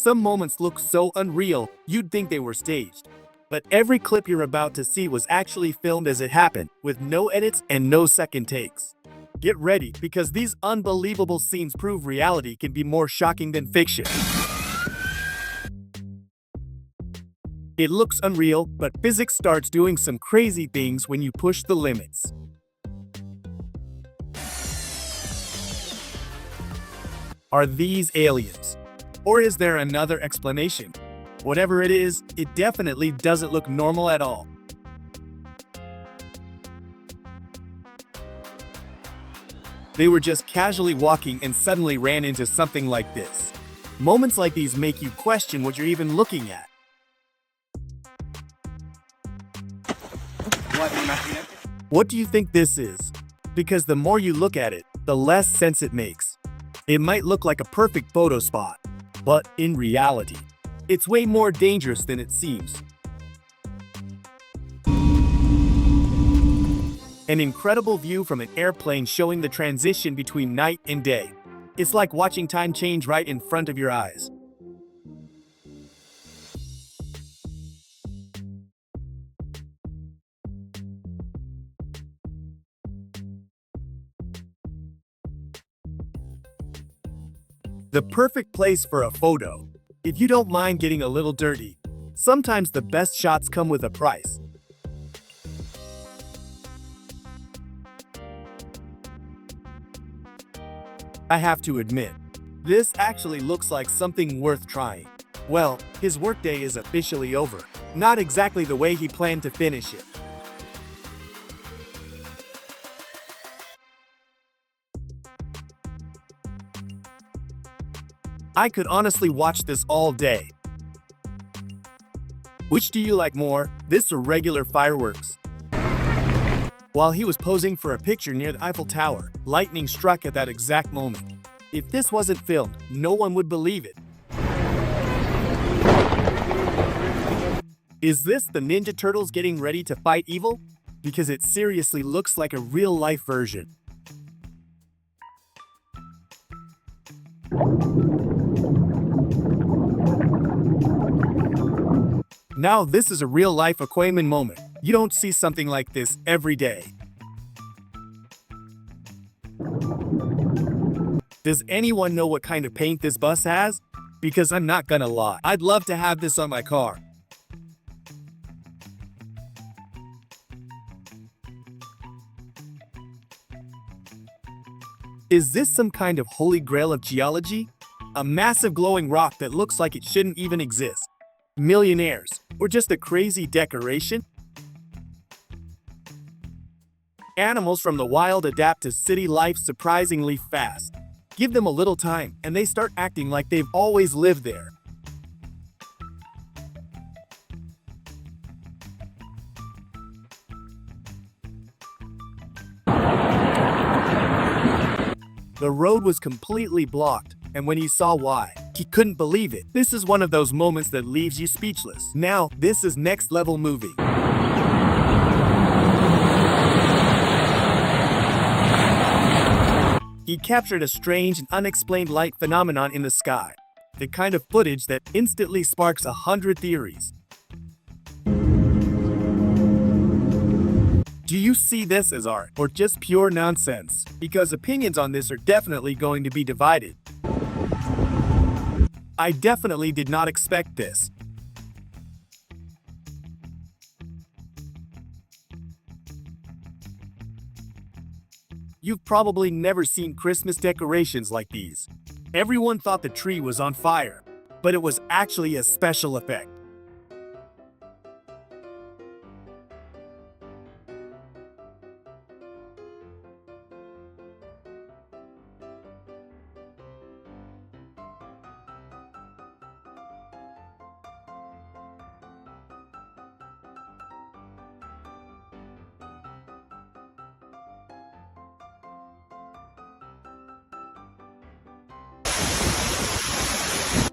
Some moments look so unreal, you'd think they were staged. But every clip you're about to see was actually filmed as it happened, with no edits and no second takes. Get ready, because these unbelievable scenes prove reality can be more shocking than fiction. It looks unreal, but physics starts doing some crazy things when you push the limits. Are these aliens? Or is there another explanation? Whatever it is, it definitely doesn't look normal at all. They were just casually walking and suddenly ran into something like this. Moments like these make you question what you're even looking at. What do you think this is? Because the more you look at it, the less sense it makes. It might look like a perfect photo spot, but in reality, it's way more dangerous than it seems. An incredible view from an airplane showing the transition between night and day. It's like watching time change right in front of your eyes. The perfect place for a photo. If you don't mind getting a little dirty, sometimes the best shots come with a price. I have to admit, this actually looks like something worth trying. Well, his workday is officially over. Not exactly the way he planned to finish it. I could honestly watch this all day. Which do you like more, this or regular fireworks? While he was posing for a picture near the Eiffel Tower, lightning struck at that exact moment. If this wasn't filmed, no one would believe it. Is this the Ninja Turtles getting ready to fight evil? Because it seriously looks like a real-life version. Now this is a real-life Aquaman moment. You don't see something like this every day. Does anyone know what kind of paint this bus has? Because I'm not gonna lie, I'd love to have this on my car. Is this some kind of holy grail of geology? A massive glowing rock that looks like it shouldn't even exist. Millionaires, or just a crazy decoration? Animals from the wild adapt to city life surprisingly fast. Give them a little time, and they start acting like they've always lived there. The road was completely blocked, and when he saw why, he couldn't believe it. This is one of those moments that leaves you speechless. Now, this is next level movie. He captured a strange and unexplained light phenomenon in the sky. The kind of footage that instantly sparks 100 theories. Do you see this as art, or just pure nonsense? Because opinions on this are definitely going to be divided. I definitely did not expect this. You've probably never seen Christmas decorations like these. Everyone thought the tree was on fire, but it was actually a special effect.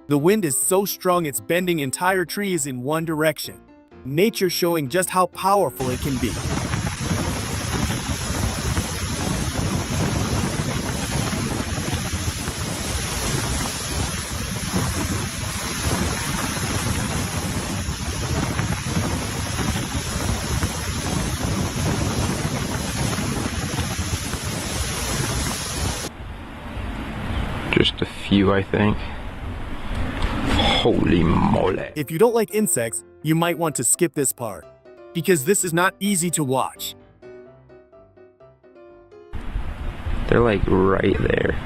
The wind is so strong it's bending entire trees in one direction. Nature showing just how powerful it can be. you, I think. Holy moly. If you don't like insects, you might want to skip this part, because this is not easy to watch. They're like right there.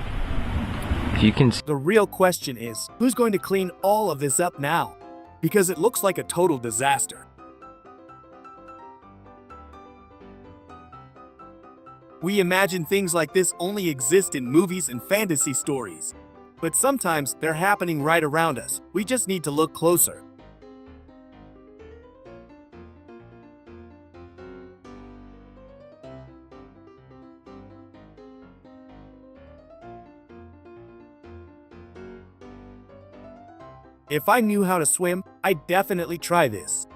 If you can. The real question is, who's going to clean all of this up now? Because it looks like a total disaster. We imagine things like this only exist in movies and fantasy stories. But sometimes they're happening right around us. We just need to look closer. If I knew how to swim, I'd definitely try this.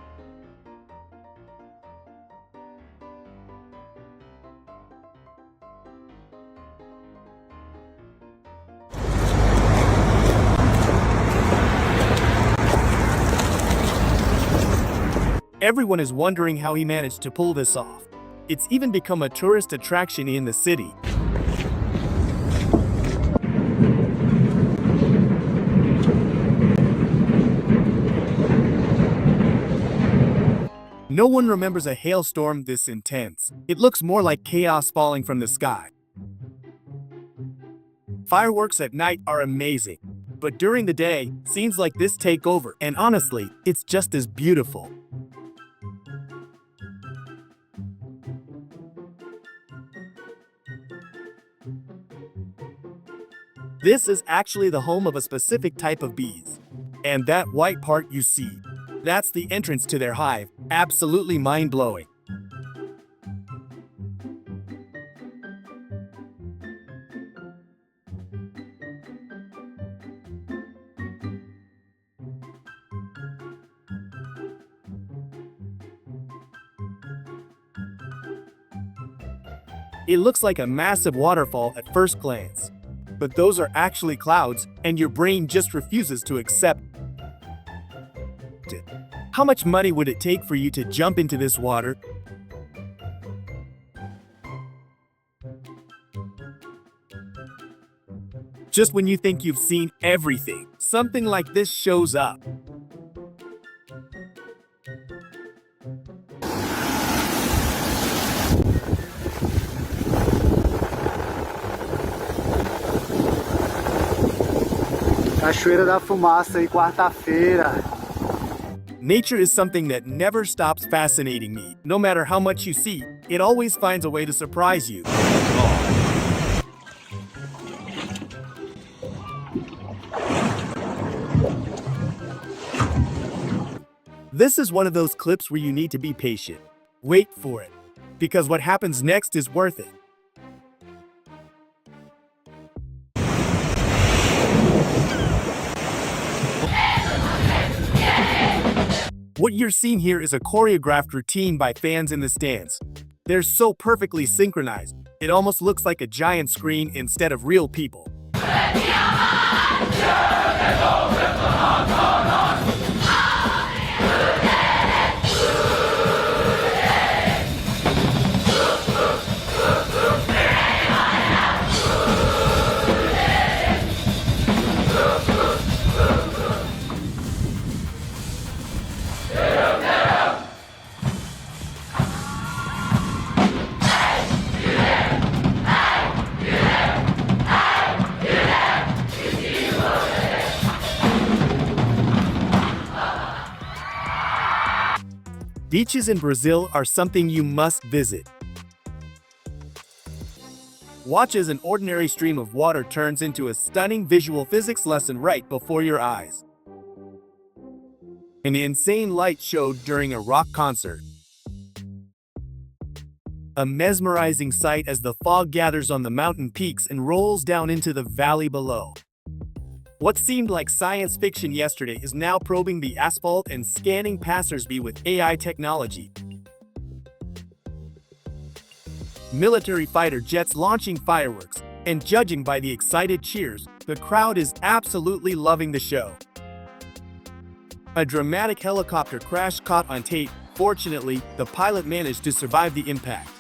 Everyone is wondering how he managed to pull this off. It's even become a tourist attraction in the city. No one remembers a hailstorm this intense. It looks more like chaos falling from the sky. Fireworks at night are amazing, but during the day, scenes like this take over, and honestly, it's just as beautiful. This is actually the home of a specific type of bees. And that white part you see, that's the entrance to their hive. Absolutely mind-blowing. It looks like a massive waterfall at first glance. But those are actually clouds, and your brain just refuses to accept it. How much money would it take for you to jump into this water? Just when you think you've seen everything, something like this shows up. Cachoeira da Fumaça aí, quarta-feira. Nature is something that never stops fascinating me. No matter how much you see, it always finds a way to surprise you. This is one of those clips where you need to be patient. Wait for it, because what happens next is worth it. What you're seeing here is a choreographed routine by fans in the stands. They're so perfectly synchronized, it almost looks like a giant screen instead of real people. Beaches in Brazil are something you must visit. Watch as an ordinary stream of water turns into a stunning visual physics lesson right before your eyes. An insane light show during a rock concert. A mesmerizing sight as the fog gathers on the mountain peaks and rolls down into the valley below. What seemed like science fiction yesterday is now probing the asphalt and scanning passersby with AI technology. Military fighter jets launching fireworks, and judging by the excited cheers, the crowd is absolutely loving the show. A dramatic helicopter crash caught on tape. Fortunately, the pilot managed to survive the impact.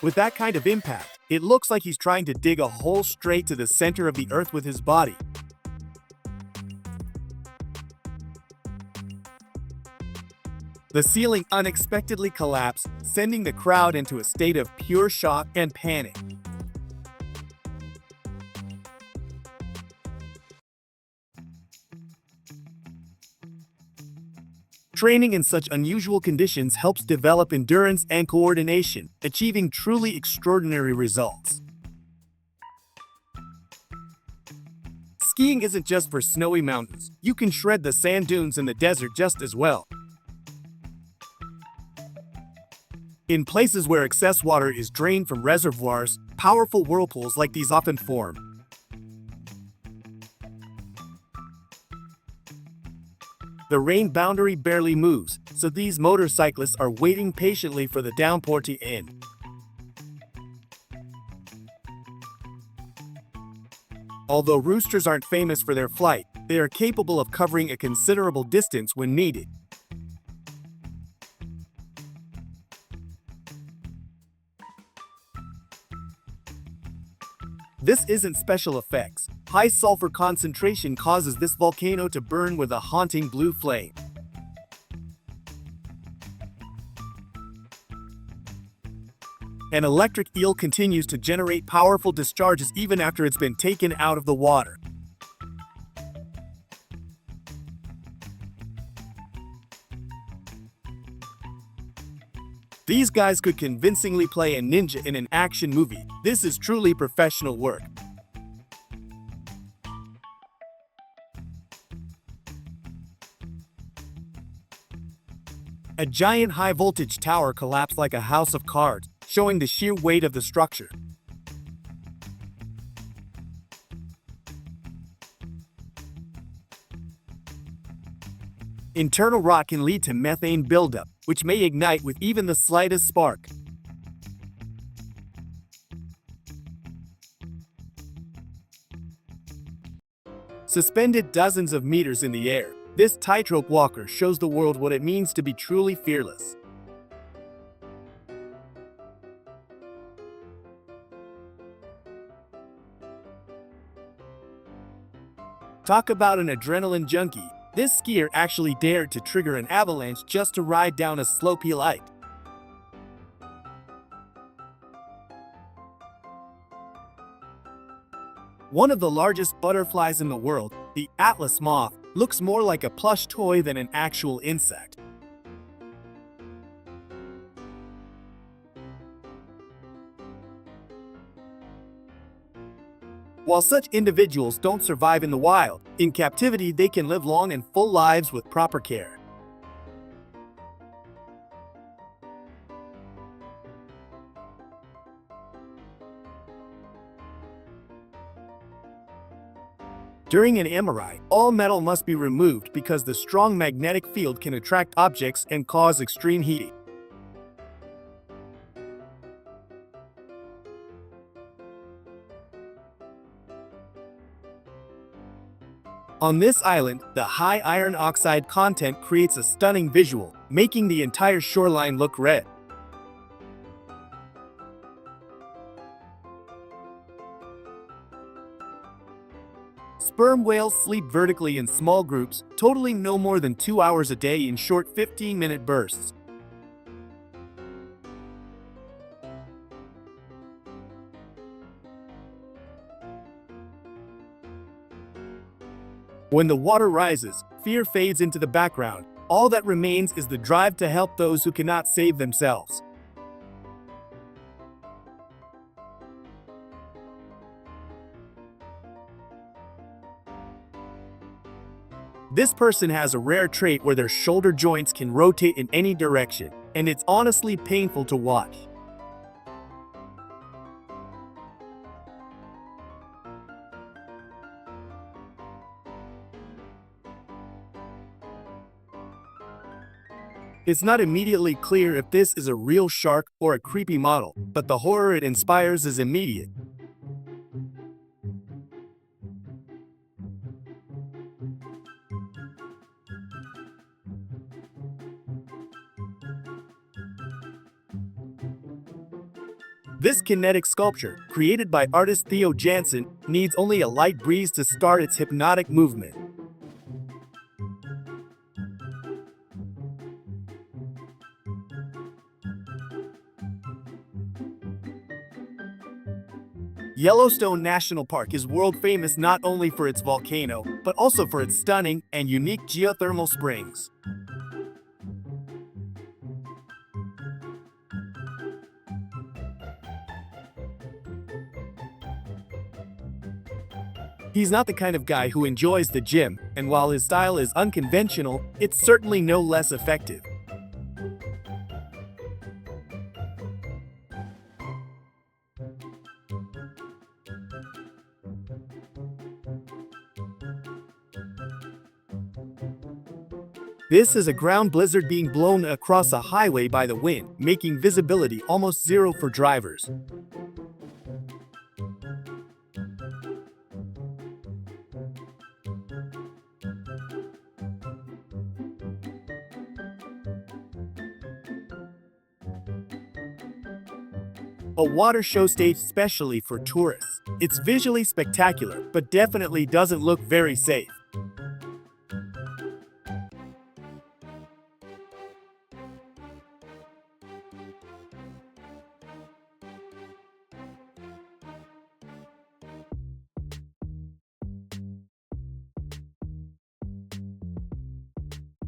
With that kind of impact, It looks like he's trying to dig a hole straight to the center of the Earth with his body. The ceiling unexpectedly collapsed, sending the crowd into a state of pure shock and panic. Training in such unusual conditions helps develop endurance and coordination, achieving truly extraordinary results. Skiing isn't just for snowy mountains. You can shred the sand dunes in the desert just as well. In places where excess water is drained from reservoirs, powerful whirlpools like these often form. The rain boundary barely moves, so these motorcyclists are waiting patiently for the downpour to end. Although roosters aren't famous for their flight, they are capable of covering a considerable distance when needed. This isn't special effects. High sulfur concentration causes this volcano to burn with a haunting blue flame. An electric eel continues to generate powerful discharges even after it's been taken out of the water. These guys could convincingly play a ninja in an action movie. This is truly professional work. A giant high-voltage tower collapsed like a house of cards, showing the sheer weight of the structure. Internal rot can lead to methane buildup, which may ignite with even the slightest spark. Suspended dozens of meters in the air, this tightrope walker shows the world what it means to be truly fearless. Talk about an adrenaline junkie. This skier actually dared to trigger an avalanche just to ride down a slope he liked. One of the largest butterflies in the world, the Atlas moth, looks more like a plush toy than an actual insect. While such individuals don't survive in the wild, in captivity they can live long and full lives with proper care. During an MRI, all metal must be removed because the strong magnetic field can attract objects and cause extreme heating. On this island, the high iron oxide content creates a stunning visual, making the entire shoreline look red. Sperm whales sleep vertically in small groups, totaling no more than 2 hours a day in short 15-minute bursts. When the water rises, fear fades into the background. All that remains is the drive to help those who cannot save themselves. This person has a rare trait where their shoulder joints can rotate in any direction, and it's honestly painful to watch. It's not immediately clear if this is a real shark or a creepy model, but the horror it inspires is immediate. This kinetic sculpture, created by artist Theo Jansen, needs only a light breeze to start its hypnotic movement. Yellowstone National Park is world famous not only for its volcano, but also for its stunning and unique geothermal springs. He's not the kind of guy who enjoys the gym, and while his style is unconventional, it's certainly no less effective. This is a ground blizzard being blown across a highway by the wind, making visibility almost zero for drivers. A water show staged specially for tourists. It's visually spectacular, but definitely doesn't look very safe.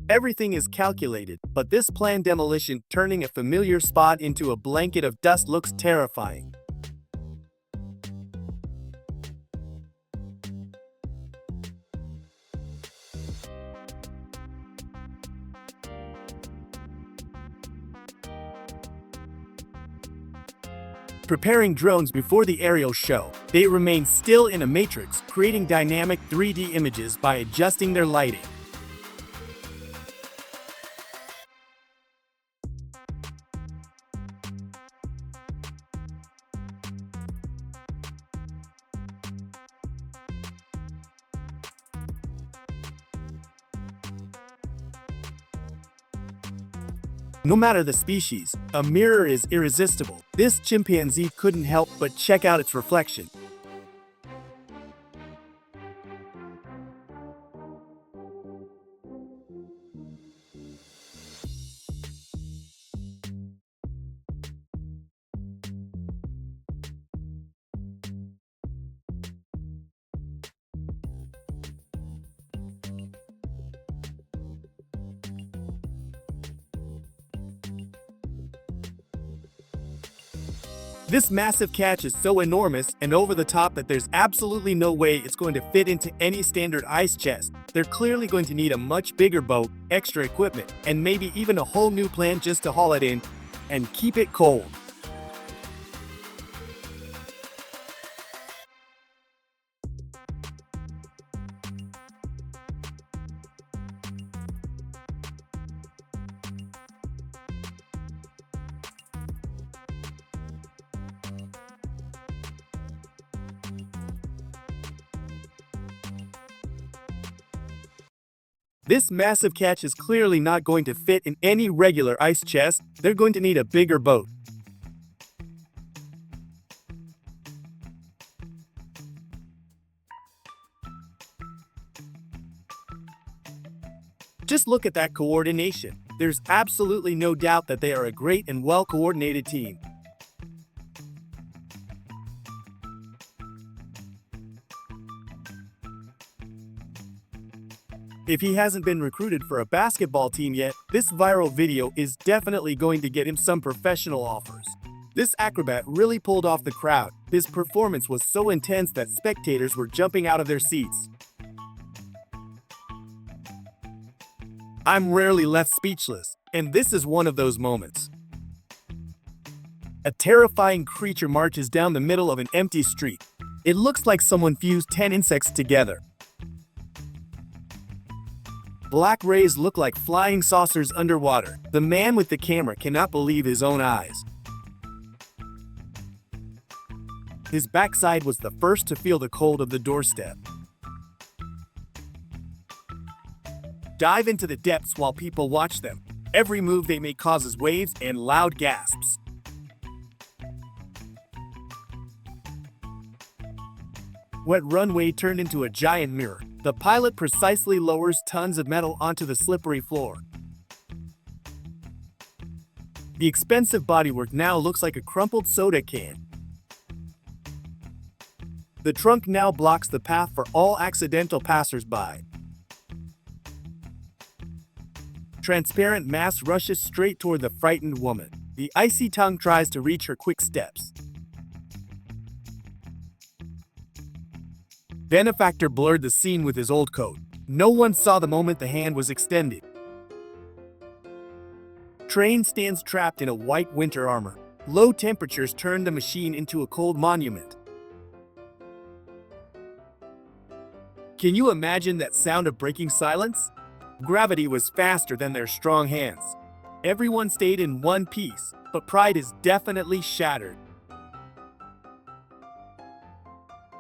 Everything is calculated, but this planned demolition, turning a familiar spot into a blanket of dust, looks terrifying. Preparing drones before the aerial show, they remain still in a matrix, creating dynamic 3D images by adjusting their lighting. No matter the species, a mirror is irresistible. This chimpanzee couldn't help but check out its reflection. This massive catch is so enormous and over the top that there's absolutely no way it's going to fit into any standard ice chest. They're clearly going to need a much bigger boat, extra equipment, and maybe even a whole new plan just to haul it in and keep it cold. This massive catch is clearly not going to fit in any regular ice chest. They're going to need a bigger boat. Just look at that coordination. There's absolutely no doubt that they are a great and well-coordinated team. If he hasn't been recruited for a basketball team yet, this viral video is definitely going to get him some professional offers. This acrobat really pulled off the crowd. His performance was so intense that spectators were jumping out of their seats. I'm rarely left speechless, and this is one of those moments. A terrifying creature marches down the middle of an empty street. It looks like someone fused 10 insects together. Black rays look like flying saucers underwater. The man with the camera cannot believe his own eyes. His backside was the first to feel the cold of the doorstep. Dive into the depths while people watch them. Every move they make causes waves and loud gasps. wet runway turned into a giant mirror. The pilot precisely lowers tons of metal onto the slippery floor. The expensive bodywork now looks like a crumpled soda can. The trunk now blocks the path for all accidental passers-by. Transparent mass rushes straight toward the frightened woman. The icy tongue tries to reach her quick steps. Benefactor blurred the scene with his old coat. No one saw the moment the hand was extended. Train stands trapped in a white winter armor. Low temperatures turn the machine into a cold monument. Can you imagine that sound of breaking silence? Gravity was faster than their strong hands. Everyone stayed in one piece, but pride is definitely shattered.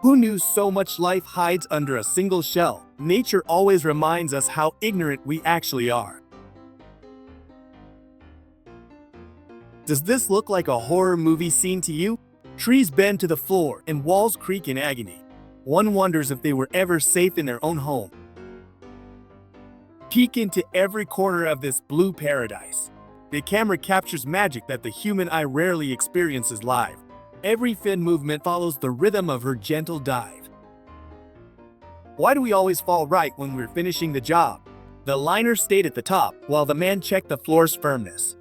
Who knew so much life hides under a single shell? Nature always reminds us how ignorant we actually are. Does this look like a horror movie scene to you? Trees bend to the floor and walls creak in agony. One wonders if they were ever safe in their own home. Peek into every corner of this blue paradise. The camera captures magic that the human eye rarely experiences live. Every fin movement follows the rhythm of her gentle dive. Why do we always fall right when we're finishing the job? The liner stayed at the top, while the man checked the floor's firmness.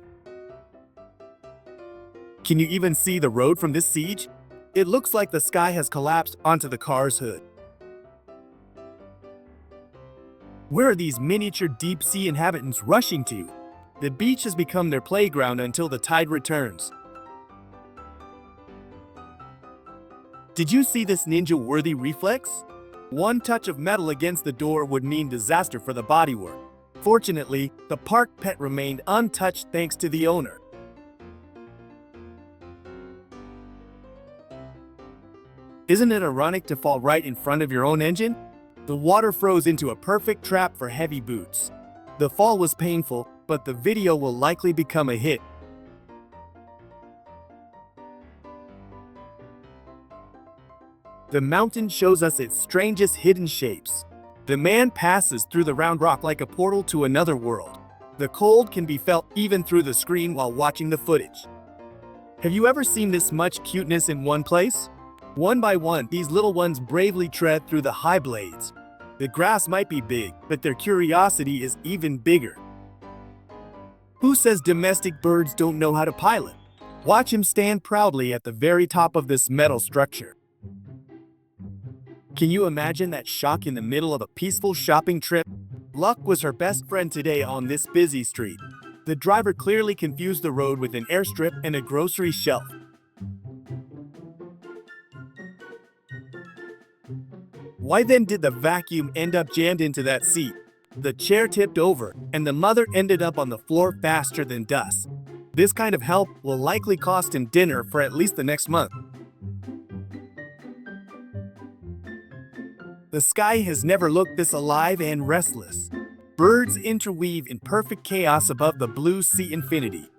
Can you even see the road from this siege? It looks like the sky has collapsed onto the car's hood. Where are these miniature deep-sea inhabitants rushing to? The beach has become their playground until the tide returns. Did you see this ninja-worthy reflex? One touch of metal against the door would mean disaster for the bodywork. Fortunately, the park pet remained untouched thanks to the owner. Isn't it ironic to fall right in front of your own engine? The water froze into a perfect trap for heavy boots. The fall was painful, but the video will likely become a hit. The mountain shows us its strangest hidden shapes. The man passes through the round rock like a portal to another world. The cold can be felt even through the screen while watching the footage. Have you ever seen this much cuteness in one place? One by one, these little ones bravely tread through the high blades. The grass might be big, but their curiosity is even bigger. Who says domestic birds don't know how to pilot? Watch him stand proudly at the very top of this metal structure. Can you imagine that shock in the middle of a peaceful shopping trip? Luck was her best friend today on this busy street. The driver clearly confused the road with an airstrip and a grocery shelf. Why then did the vacuum end up jammed into that seat? The chair tipped over, and the mother ended up on the floor faster than dust. This kind of help will likely cost him dinner for at least the next month. The sky has never looked this alive and restless. Birds interweave in perfect chaos above the blue sea infinity.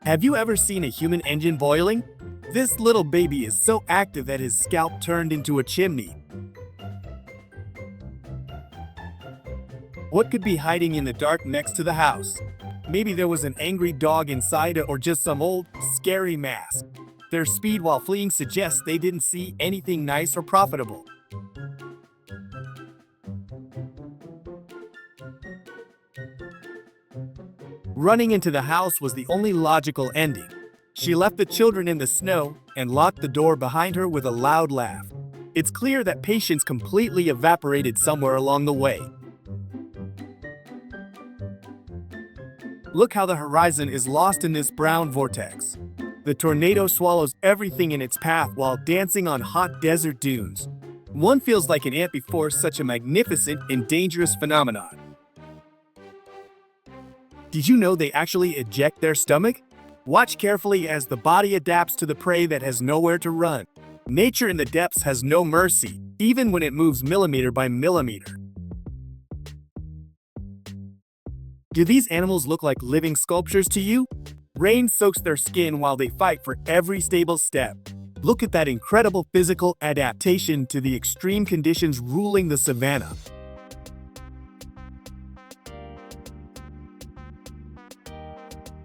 Have you ever seen a human engine boiling? This little baby is so active that his scalp turned into a chimney. What could be hiding in the dark next to the house? Maybe there was an angry dog inside or just some old, scary mask. Their speed while fleeing suggests they didn't see anything nice or profitable. Running into the house was the only logical ending. She left the children in the snow and locked the door behind her with a loud laugh. It's clear that patience completely evaporated somewhere along the way. Look how the horizon is lost in this brown vortex. The tornado swallows everything in its path while dancing on hot desert dunes. One feels like an ant before such a magnificent and dangerous phenomenon. Did you know they actually eject their stomach? Watch carefully as the body adapts to the prey that has nowhere to run. Nature in the depths has no mercy, even when it moves millimeter by millimeter. Do these animals look like living sculptures to you? Rain soaks their skin while they fight for every stable step. Look at that incredible physical adaptation to the extreme conditions ruling the savannah.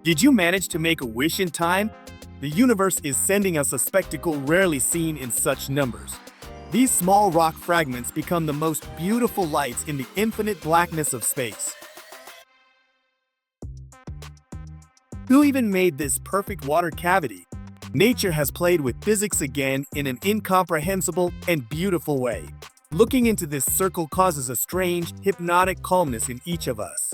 Did you manage to make a wish in time? The universe is sending us a spectacle rarely seen in such numbers. These small rock fragments become the most beautiful lights in the infinite blackness of space. Who even made this perfect water cavity? Nature has played with physics again in an incomprehensible and beautiful way. Looking into this circle causes a strange, hypnotic calmness in each of us.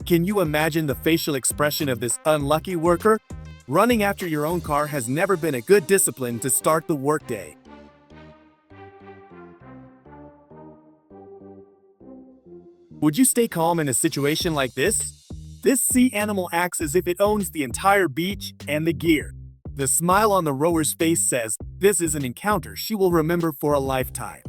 Can you imagine the facial expression of this unlucky worker? Running after your own car has never been a good discipline to start the workday. Would you stay calm in a situation like this? This sea animal acts as if it owns the entire beach and the gear. The smile on the rower's face says, this is an encounter she will remember for a lifetime.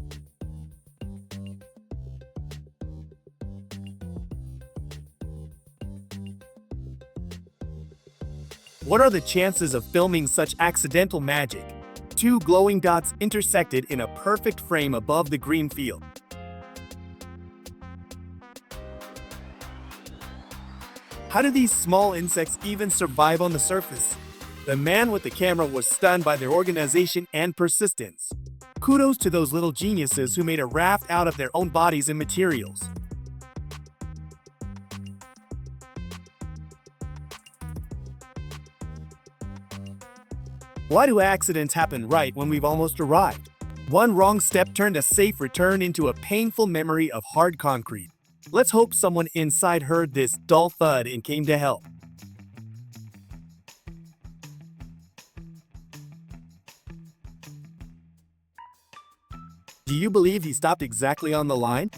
What are the chances of filming such accidental magic? Two glowing dots intersected in a perfect frame above the green field. How do these small insects even survive on the surface? The man with the camera was stunned by their organization and persistence. Kudos to those little geniuses who made a raft out of their own bodies and materials. Why do accidents happen right when we've almost arrived? One wrong step turned a safe return into a painful memory of hard concrete. Let's hope someone inside heard this dull thud and came to help. Do you believe he stopped exactly on the line?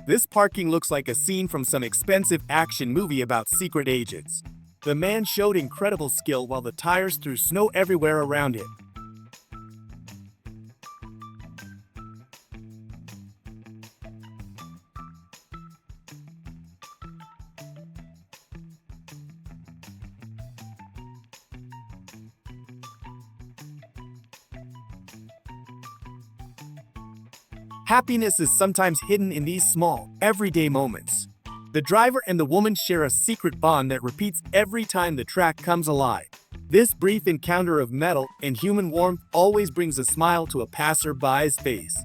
This parking looks like a scene from some expensive action movie about secret agents. The man showed incredible skill while the tires threw snow everywhere around him. Happiness is sometimes hidden in these small, everyday moments. The driver and the woman share a secret bond that repeats every time the track comes alive. This brief encounter of metal and human warmth always brings a smile to a passerby's face.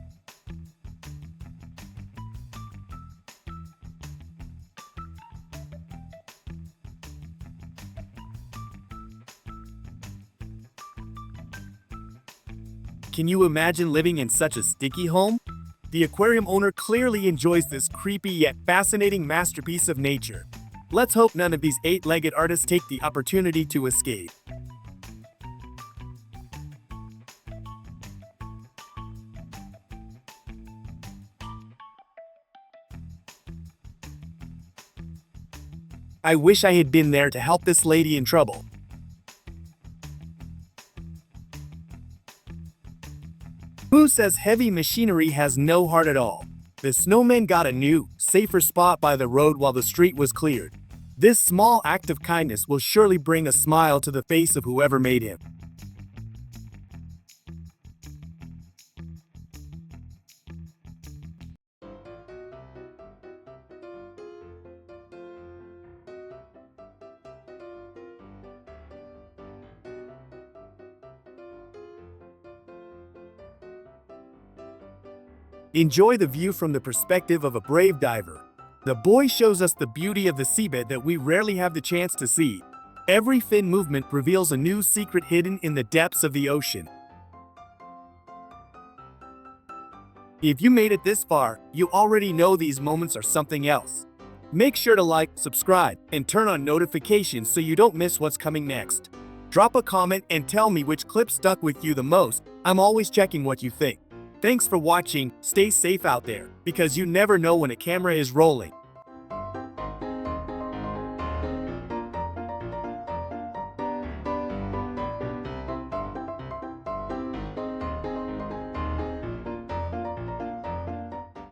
Can you imagine living in such a sticky home? The aquarium owner clearly enjoys this creepy yet fascinating masterpiece of nature. Let's hope none of these eight-legged artists take the opportunity to escape. I wish I had been there to help this lady in trouble. Who says heavy machinery has no heart at all? The snowman got a new, safer spot by the road while the street was cleared. This small act of kindness will surely bring a smile to the face of whoever made him. Enjoy the view from the perspective of a brave diver. The boy shows us the beauty of the seabed that we rarely have the chance to see. Every fin movement reveals a new secret hidden in the depths of the ocean. If you made it this far, you already know these moments are something else. Make sure to like, subscribe, and turn on notifications so you don't miss what's coming next. Drop a comment and tell me which clip stuck with you the most. I'm always checking what you think. Thanks for watching. Stay safe out there, because you never know when a camera is rolling.